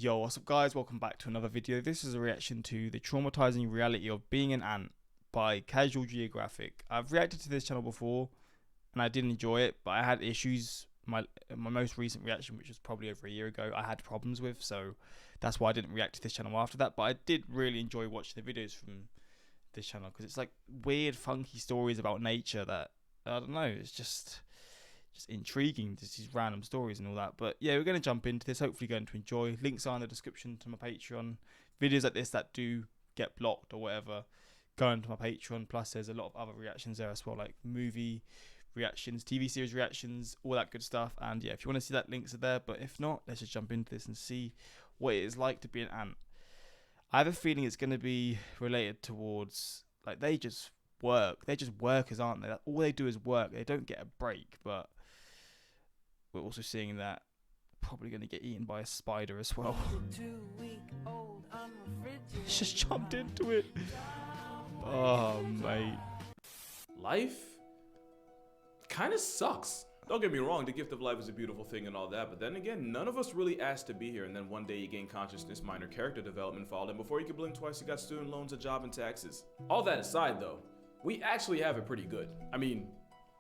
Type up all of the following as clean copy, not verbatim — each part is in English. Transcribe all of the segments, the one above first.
Yo, what's up guys, welcome back to another video. This is a reaction to the traumatizing reality of being an ant by Casual Geographic. I've reacted to this channel before and I did enjoy it, but I had issues. My most recent reaction, which was probably over a year ago, I had problems with, so that's why I didn't react to this channel after that. But I did really enjoy watching the videos from this channel because it's like weird funky stories about nature that, I don't know, it's just intriguing, just these random stories and all that. But yeah, we're going to jump into this, hopefully going to enjoy. Links are in the description to my Patreon. Videos like this that do get blocked or whatever, go into my Patreon. Plus there's a lot of other reactions there as well, like movie reactions, TV series reactions, all that good stuff. And yeah, if you want to see that, links are there. But if not, let's just jump into this and see what it is like to be an ant. I have a feeling it's going to be related towards, like, they just work. They're just workers, aren't they? All they do is work. They don't get a break. But we're also seeing that probably going to get eaten by a spider as well. Just jumped into it. Oh, mate. Life kind of sucks. Don't get me wrong, the gift of life is a beautiful thing and all that, but then again, none of us really asked to be here, and then one day you gain consciousness, minor character development followed, and before you could blink twice, you got student loans, a job, and taxes. All that aside though, we actually have it pretty good. I mean,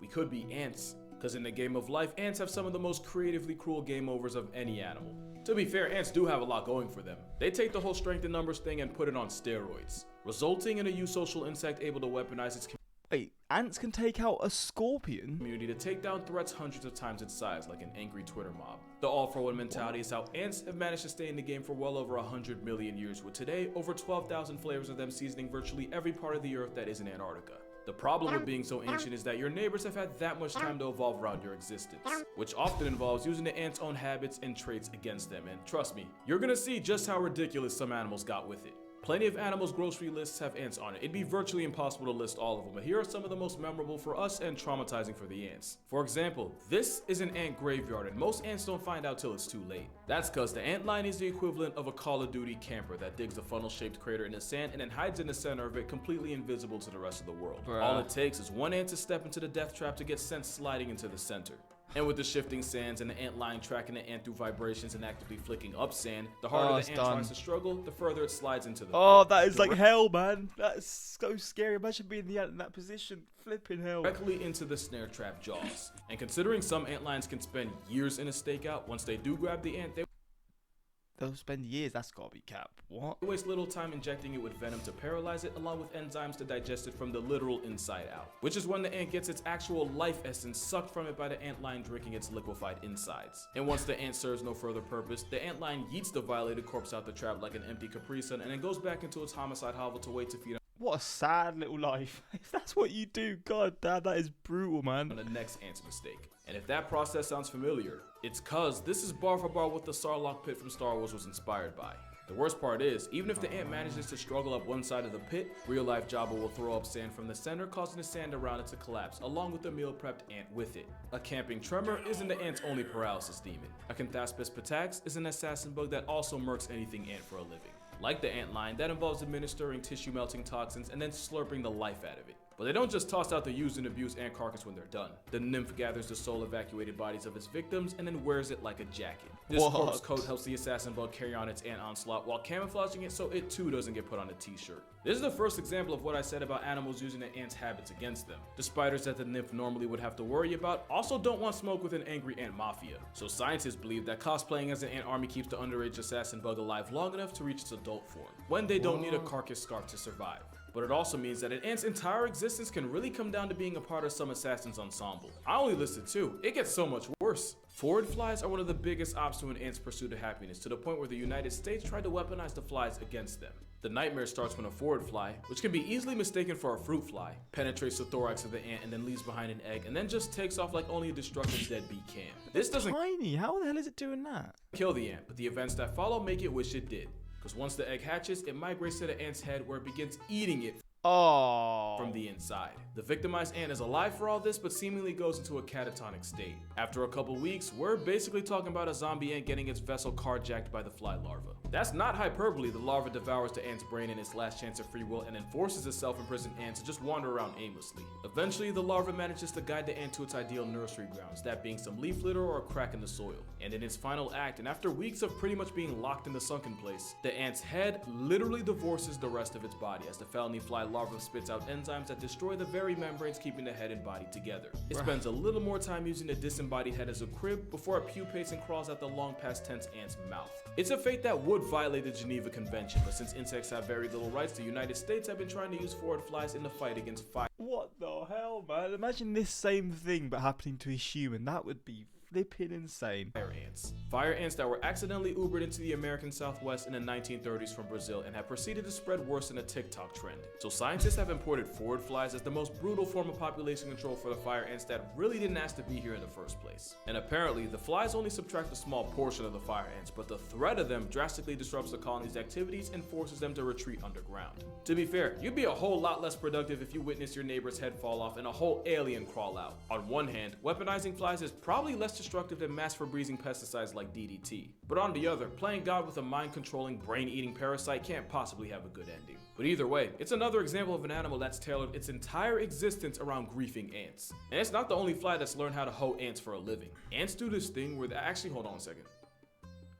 we could be ants. Because in the game of life, ants have some of the most creatively cruel game overs of any animal. To be fair, ants do have a lot going for them. They take the whole strength in numbers thing and put it on steroids, resulting in a eusocial insect able to weaponize its Wait, ants can take out a scorpion? community to take down threats hundreds of times its size, like an angry Twitter mob. The all-for-one mentality is how ants have managed to stay in the game for well over 100 million years, with today over 12,000 flavors of them seasoning virtually every part of the earth that isn't Antarctica. The problem with being so ancient is that your neighbors have had that much time to evolve around your existence, which often involves using the ants' own habits and traits against them, and trust me, you're gonna see just how ridiculous some animals got with it. Plenty of animals' grocery lists have ants on it. It'd be virtually impossible to list all of them, but here are some of the most memorable for us and traumatizing for the ants. For example, this is an ant graveyard, and most ants don't find out till it's too late. That's because the ant line is the equivalent of a Call of Duty camper that digs a funnel-shaped crater in the sand and then hides in the center of it, completely invisible to the rest of the world. Bruh. All it takes is one ant to step into the death trap to get sent sliding into the center. And with the shifting sands and the ant line tracking the ant through vibrations and actively flicking up sand, the harder the ant tries to struggle, the further it slides into the pit. That is like hell, man. That's so scary. Imagine being the ant in that position. Flipping hell. Directly into the snare trap jaws. And considering some ant lines can spend years in a stakeout, once they do grab the ant, they'll spend years. That's gotta be cap. What? They waste little time injecting it with venom to paralyze it, along with enzymes to digest it from the literal inside out. Which is when the ant gets its actual life essence sucked from it by the ant line drinking its liquefied insides. And once the ant serves no further purpose, the ant line yeets the violated corpse out the trap like an empty Capri Sun, and then goes back into its homicide hovel to wait to feed on. What a sad little life. If that's what you do, god damn, that is brutal, man. On the next ant's mistake. And if that process sounds familiar, it's cause this is bar for bar what the Sarlacc pit from Star Wars was inspired by. The worst part is, even if the ant manages to struggle up one side of the pit, real-life Jabba will throw up sand from the center, causing the sand around it to collapse, along with the meal-prepped ant with it. A camping tremor isn't the ant's only paralysis demon. A Canthaspis patax is an assassin bug that also murks anything ant for a living. Like the ant line, that involves administering tissue-melting toxins and then slurping the life out of it. But they don't just toss out the used and abused ant carcass when they're done. The nymph gathers the soul-evacuated bodies of its victims and then wears it like a jacket. This corpse coat helps the assassin bug carry on its ant onslaught while camouflaging it so it too doesn't get put on a t-shirt. This is the first example of what I said about animals using the ant's habits against them. The spiders that the nymph normally would have to worry about also don't want smoke with an angry ant mafia. So scientists believe that cosplaying as an ant army keeps the underage assassin bug alive long enough to reach its adult form, when they don't need a carcass scarf to survive. But it also means that an ant's entire existence can really come down to being a part of some assassin's ensemble. I only listed 2. It gets so much worse. Forward flies are one of the biggest ops to an ant's pursuit of happiness, to the point where the United States tried to weaponize the flies against them. The nightmare starts when a forward fly, which can be easily mistaken for a fruit fly, penetrates the thorax of the ant and then leaves behind an egg and then just takes off like only a destructive deadbeat can. This doesn't tiny. How the hell is it doing that? Kill the ant, but the events that follow make it wish it did. Because once the egg hatches, it migrates to the ant's head where it begins eating it Oh. from the inside. The victimized ant is alive for all this, but seemingly goes into a catatonic state. After a couple weeks, we're basically talking about a zombie ant getting its vessel carjacked by the fly larva. That's not hyperbole. The larva devours the ant's brain in its last chance of free will and then forces the self-imprisoned ant to just wander around aimlessly. Eventually, the larva manages to guide the ant to its ideal nursery grounds, that being some leaf litter or a crack in the soil. And in its final act, and after weeks of pretty much being locked in the sunken place, the ant's head literally divorces the rest of its body as the felony fly larva spits out enzymes that destroy the very membranes keeping the head and body together. It spends a little more time using the disembodied head as a crib before it pupates and crawls out the long past tense ant's mouth. It's a fate that would violate the Geneva Convention, but since insects have very little rights, the United States have been trying to use forward flies in the fight against fire. What the hell, man? Imagine this same thing but happening to a human. That would be flipping insane. Fire ants. Fire ants that were accidentally Ubered into the American Southwest in the 1930s from Brazil and have proceeded to spread worse than a TikTok trend. So scientists have imported forward flies as the most brutal form of population control for the fire ants that really didn't ask to be here in the first place. And apparently, the flies only subtract a small portion of the fire ants, but the threat of them drastically disrupts the colony's activities and forces them to retreat underground. To be fair, you'd be a whole lot less productive if you witnessed your neighbor's head fall off and a whole alien crawl out. On one hand, weaponizing flies is probably less destructive than mass-breathing pesticides like DDT. But on the other, playing God with a mind-controlling, brain-eating parasite can't possibly have a good ending. But either way, it's another example of an animal that's tailored its entire existence around griefing ants. And it's not the only fly that's learned how to hoe ants for a living. Ants do this thing where actually, hold on a second.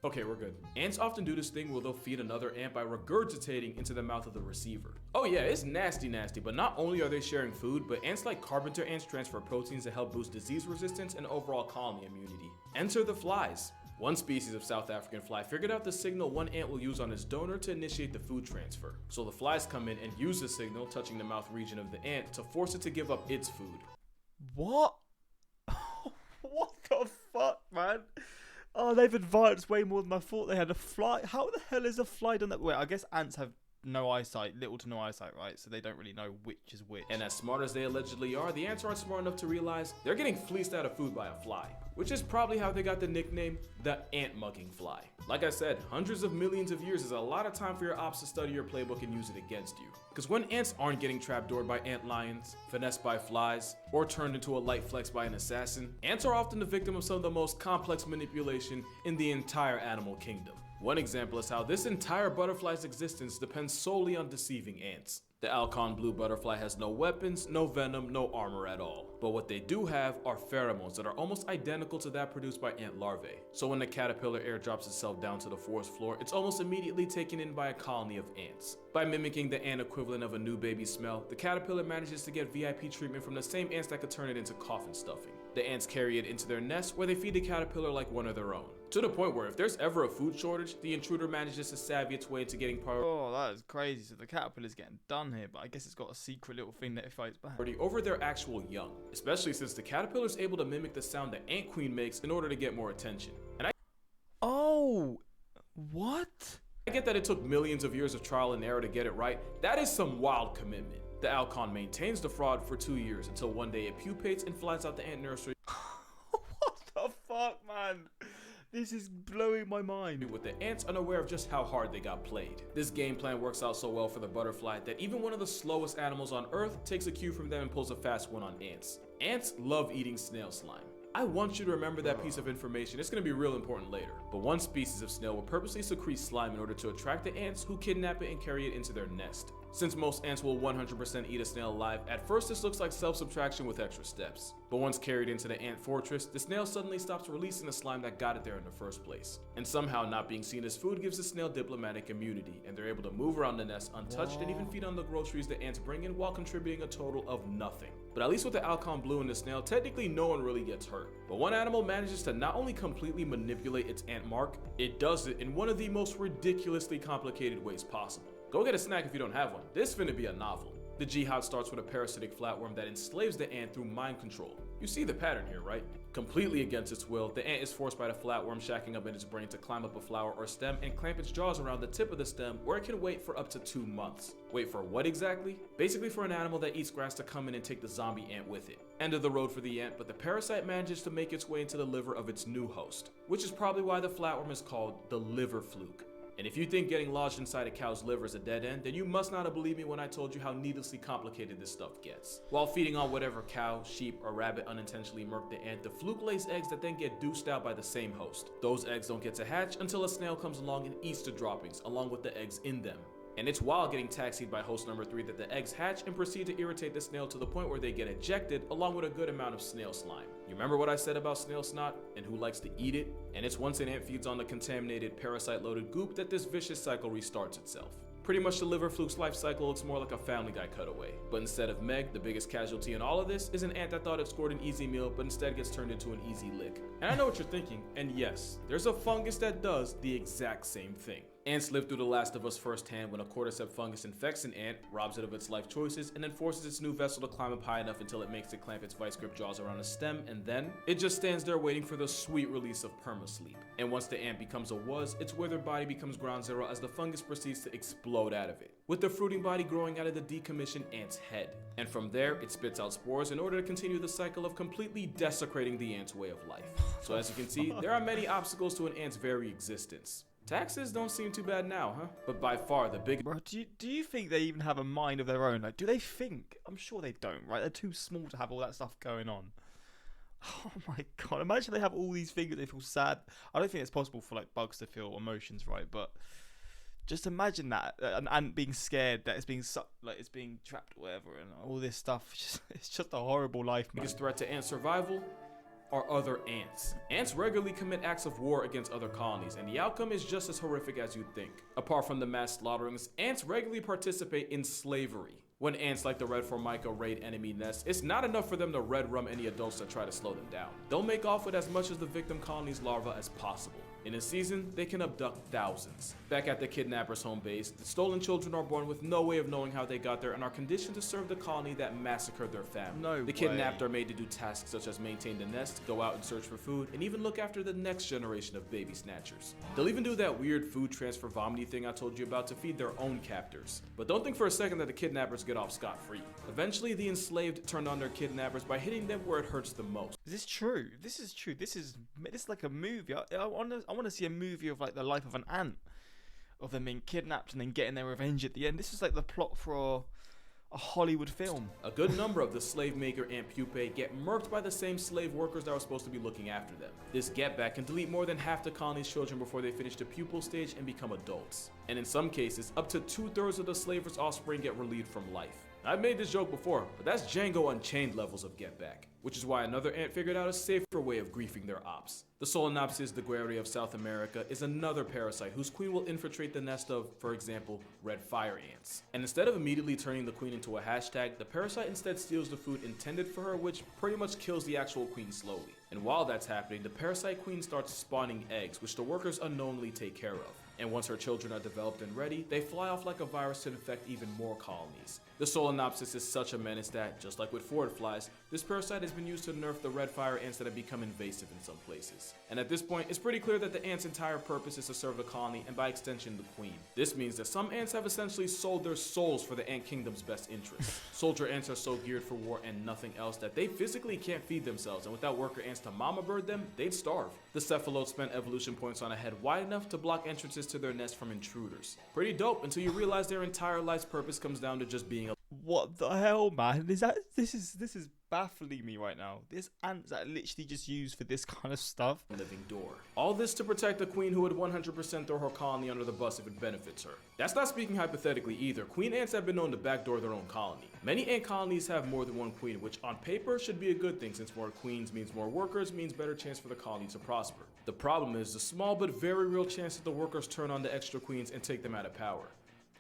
Okay, we're good. Ants often do this thing where they'll feed another ant by regurgitating into the mouth of the receiver. Oh yeah, it's nasty, but not only are they sharing food, but ants like carpenter ants transfer proteins to help boost disease resistance and overall colony immunity. Enter the flies. One species of South African fly figured out the signal one ant will use on its donor to initiate the food transfer. So the flies come in and use the signal touching the mouth region of the ant to force it to give up its food. What? What the fuck, man? Oh, they've advanced way more than I thought they had. A fly? How the hell is a fly done that way? I guess ants have no eyesight, little to no eyesight, right? So they don't really know which is which. And as smart as they allegedly are, the ants aren't smart enough to realize they're getting fleeced out of food by a fly, which is probably how they got the nickname the ant mugging fly. Like I said, hundreds of millions of years is a lot of time for your ops to study your playbook and use it against you. Because when ants aren't getting trapdoored by ant lions, finessed by flies, or turned into a light flex by an assassin, ants are often the victim of some of the most complex manipulation in the entire animal kingdom. One example is how this entire butterfly's existence depends solely on deceiving ants. The Alcon blue butterfly has no weapons, no venom, no armor at all. But what they do have are pheromones that are almost identical to that produced by ant larvae. So when the caterpillar airdrops itself down to the forest floor, it's almost immediately taken in by a colony of ants. By mimicking the ant equivalent of a new baby smell, the caterpillar manages to get VIP treatment from the same ants that could turn it into coffin stuffing. The ants carry it into their nest where they feed the caterpillar like one of their own. To the point where if there's ever a food shortage, the intruder manages to savvy its way into getting Oh, that is crazy. So the caterpillar's getting done here, but I guess it's got a secret little thing that it fights back. Over their actual young, especially since the caterpillar's able to mimic the sound the ant queen makes in order to get more attention. And Oh, what? I get that it took millions of years of trial and error to get it right. That is some wild commitment. The Alcon maintains the fraud for 2 years until one day it pupates and flies out the ant nursery. What the fuck, man? This is blowing my mind. With the ants unaware of just how hard they got played. This game plan works out so well for the butterfly that even one of the slowest animals on Earth takes a cue from them and pulls a fast one on ants. Ants love eating snail slime. I want you to remember that piece of information. It's going to be real important later. But one species of snail will purposely secrete slime in order to attract the ants who kidnap it and carry it into their nest. Since most ants will 100% eat a snail alive, at first this looks like self-subtraction with extra steps. But once carried into the ant fortress, the snail suddenly stops releasing the slime that got it there in the first place. And somehow not being seen as food gives the snail diplomatic immunity, and they're able to move around the nest untouched and even feed on the groceries the ants bring in while contributing a total of nothing. But at least with the Alcon blue and the snail, technically no one really gets hurt. But one animal manages to not only completely manipulate its ant mark, it does it in one of the most ridiculously complicated ways possible. Go get a snack if you don't have one. This finna be a novel. The jihad starts with a parasitic flatworm that enslaves the ant through mind control. You see the pattern here, right? Completely against its will, the ant is forced by the flatworm shacking up in its brain to climb up a flower or stem and clamp its jaws around the tip of the stem where it can wait for up to 2 months. Wait for what exactly? Basically for an animal that eats grass to come in and take the zombie ant with it. End of the road for the ant, but the parasite manages to make its way into the liver of its new host, which is probably why the flatworm is called the liver fluke. And if you think getting lodged inside a cow's liver is a dead end, then you must not have believed me when I told you how needlessly complicated this stuff gets. While feeding on whatever cow, sheep, or rabbit unintentionally murked the ant, the fluke lays eggs that then get deuced out by the same host. Those eggs don't get to hatch until a snail comes along and eats the droppings, along with the eggs in them. And it's while getting taxied by host number 3 that the eggs hatch and proceed to irritate the snail to the point where they get ejected, along with a good amount of snail slime. You remember what I said about snail snot and who likes to eat it? And it's once an ant feeds on the contaminated, parasite-loaded goop that this vicious cycle restarts itself. Pretty much the liver fluke's life cycle looks more like a Family Guy cutaway. But instead of Meg, the biggest casualty in all of this is an ant that thought it scored an easy meal, but instead gets turned into an easy lick. And I know what you're thinking, and yes, there's a fungus that does the exact same thing. Ants live through The Last of Us firsthand when a cordyceps fungus infects an ant, robs it of its life choices, and then forces its new vessel to climb up high enough until it makes it clamp its vice grip jaws around a stem, and then it just stands there waiting for the sweet release of permasleep. And once the ant becomes a was, its withered body becomes ground zero as the fungus proceeds to explode out of it, with the fruiting body growing out of the decommissioned ant's head. And from there, it spits out spores in order to continue the cycle of completely desecrating the ant's way of life. So as you can see, there are many obstacles to an ant's very existence. Taxes don't seem too bad now, huh? But by far the biggest. Bro, do you think they even have a mind of their own? Like, do they think? I'm sure they don't, right? They're too small to have all that stuff going on. Oh my god! Imagine they have all these things. They feel sad. I don't think it's possible for like bugs to feel emotions, right? But just imagine that an ant being scared that it's being it's being trapped or whatever, and all this stuff. It's just a horrible life, man. Biggest threat to ant survival are other ants. Ants regularly commit acts of war against other colonies, and the outcome is just as horrific as you'd think. Apart from the mass slaughterings, ants regularly participate in slavery. When ants like the red formica raid enemy nests, it's not enough for them to red rum any adults that try to slow them down. They'll make off with as much of the victim colony's larvae as possible. In a season, they can abduct thousands. Back at the kidnapper's home base, the stolen children are born with no way of knowing how they got there and are conditioned to serve the colony that massacred their family. The kidnapped are made to do tasks such as maintain the nest, go out and search for food, and even look after the next generation of baby snatchers. They'll even do that weird food transfer vomiting thing I told you about to feed their own captors. But don't think for a second that the kidnappers get off scot-free. Eventually, the enslaved turn on their kidnappers by hitting them where it hurts the most. Is this true? This is true. This is like a movie. I want to see a movie of like the life of an ant, of them being kidnapped and then getting their revenge at the end. This is like the plot for a Hollywood film. A good number of the slave maker ant pupae get murked by the same slave workers that were supposed to be looking after them. This get back can delete more than half the colony's children before they finish the pupal stage and become adults. And in some cases, up to 2/3 of the slaver's offspring get relieved from life. I've made this joke before, but that's Django Unchained levels of get back, which is why another ant figured out a safer way of griefing their ops. The Solenopsis daguerreae of South America is another parasite whose queen will infiltrate the nest of, for example, red fire ants. And instead of immediately turning the queen into a hashtag, the parasite instead steals the food intended for her, which pretty much kills the actual queen slowly. And while that's happening, the parasite queen starts spawning eggs, which the workers unknowingly take care of. And once her children are developed and ready, they fly off like a virus to infect even more colonies. The Solenopsis is such a menace that, just like with forward flies, this parasite has been used to nerf the red fire ants that have become invasive in some places. And at this point, it's pretty clear that the ant's entire purpose is to serve the colony and by extension the queen. This means that some ants have essentially sold their souls for the ant kingdom's best interests. Soldier ants are so geared for war and nothing else that they physically can't feed themselves, and without worker ants to mama bird them, they'd starve. The cephalotes spent evolution points on a head wide enough to block entrances to their nest from intruders. Pretty dope until you realize their entire life's purpose comes down to just being a. What the hell, man? This is baffling me right now. There's ants that are literally just used for this kind of stuff. Living door. All this to protect the queen who would 100% throw her colony under the bus if it benefits her. That's not speaking hypothetically either. Queen ants have been known to backdoor their own colony. Many ant colonies have more than one queen, which on paper should be a good thing since more queens means more workers means better chance for the colony to prosper. The problem is the small but very real chance that the workers turn on the extra queens and take them out of power.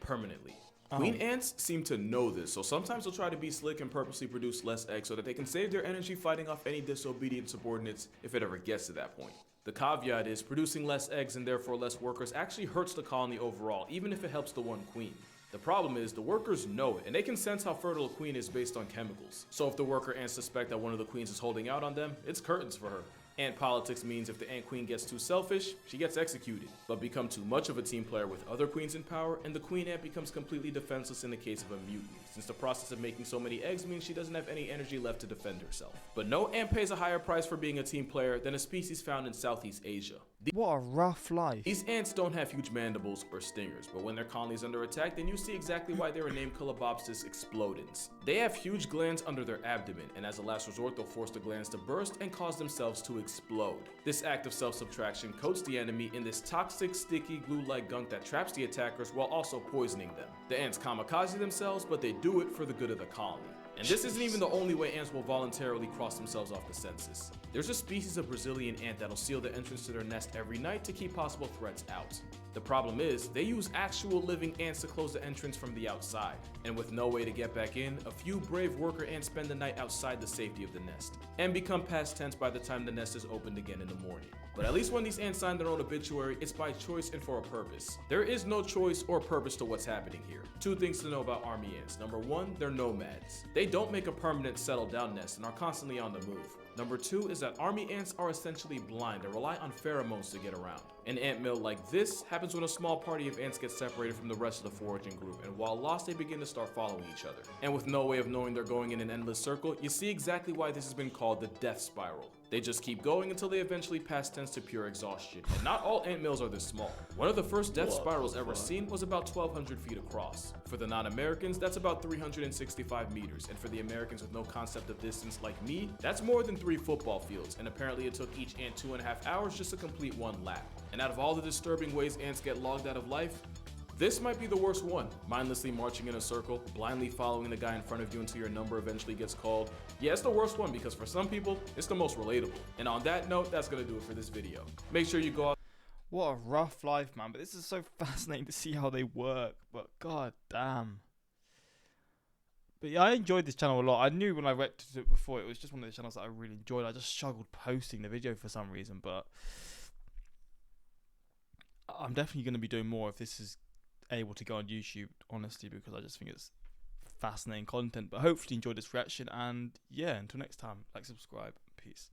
Permanently. Queen ants seem to know this, so sometimes they'll try to be slick and purposely produce less eggs so that they can save their energy fighting off any disobedient subordinates if it ever gets to that point. The caveat is producing less eggs and therefore less workers actually hurts the colony overall, even if it helps the one queen. The problem is the workers know it, and they can sense how fertile a queen is based on chemicals. So if the worker ants suspect that one of the queens is holding out on them, it's curtains for her. Ant politics means if the ant queen gets too selfish, she gets executed, but become too much of a team player with other queens in power, and the queen ant becomes completely defenseless in the case of a mutiny, since the process of making so many eggs means she doesn't have any energy left to defend herself. But no ant pays a higher price for being a team player than a species found in Southeast Asia. What a rough life. These ants don't have huge mandibles or stingers, but when their colony is under attack, then you see exactly why they were named Colobopsis explodens. They have huge glands under their abdomen, and as a last resort, they'll force the glands to burst and cause themselves to explode. This act of self-subtraction coats the enemy in this toxic, sticky, glue-like gunk that traps the attackers while also poisoning them. The ants kamikaze themselves, but they do it for the good of the colony. And this isn't even the only way ants will voluntarily cross themselves off the census. There's a species of Brazilian ant that'll seal the entrance to their nest every night to keep possible threats out. The problem is, they use actual living ants to close the entrance from the outside. And with no way to get back in, a few brave worker ants spend the night outside the safety of the nest, and become past tense by the time the nest is opened again in the morning. But at least when these ants sign their own obituary, it's by choice and for a purpose. There is no choice or purpose to what's happening here. Two things to know about army ants. Number one, they're nomads. They don't make a permanent settled down nest and are constantly on the move. Number two is that army ants are essentially blind and rely on pheromones to get around. An ant mill like this happens when a small party of ants gets separated from the rest of the foraging group, and while lost, they begin to start following each other. And with no way of knowing they're going in an endless circle, you see exactly why this has been called the death spiral. They just keep going until they eventually pass tense to pure exhaustion. And not all ant mills are this small. One of the first death spirals ever seen was about 1,200 feet across. For the non-Americans, that's about 365 meters. And for the Americans with no concept of distance like me, that's more than 3 football fields. And apparently it took each ant 2.5 hours just to complete one lap. And out of all the disturbing ways ants get logged out of life, this might be the worst one. Mindlessly marching in a circle, blindly following the guy in front of you until your number eventually gets called. Yeah, it's the worst one because for some people, it's the most relatable. And on that note, that's gonna do it for this video. Make sure you go out. What a rough life, man. But this is so fascinating to see how they work. But god damn. But yeah, I enjoyed this channel a lot. I knew when I read to it before, it was just one of the channels that I really enjoyed. I just struggled posting the video for some reason, but I'm definitely going to be doing more if this is able to go on YouTube, honestly, because I just think it's fascinating content. But hopefully you enjoyed this reaction, and yeah, until next time, like, subscribe, peace.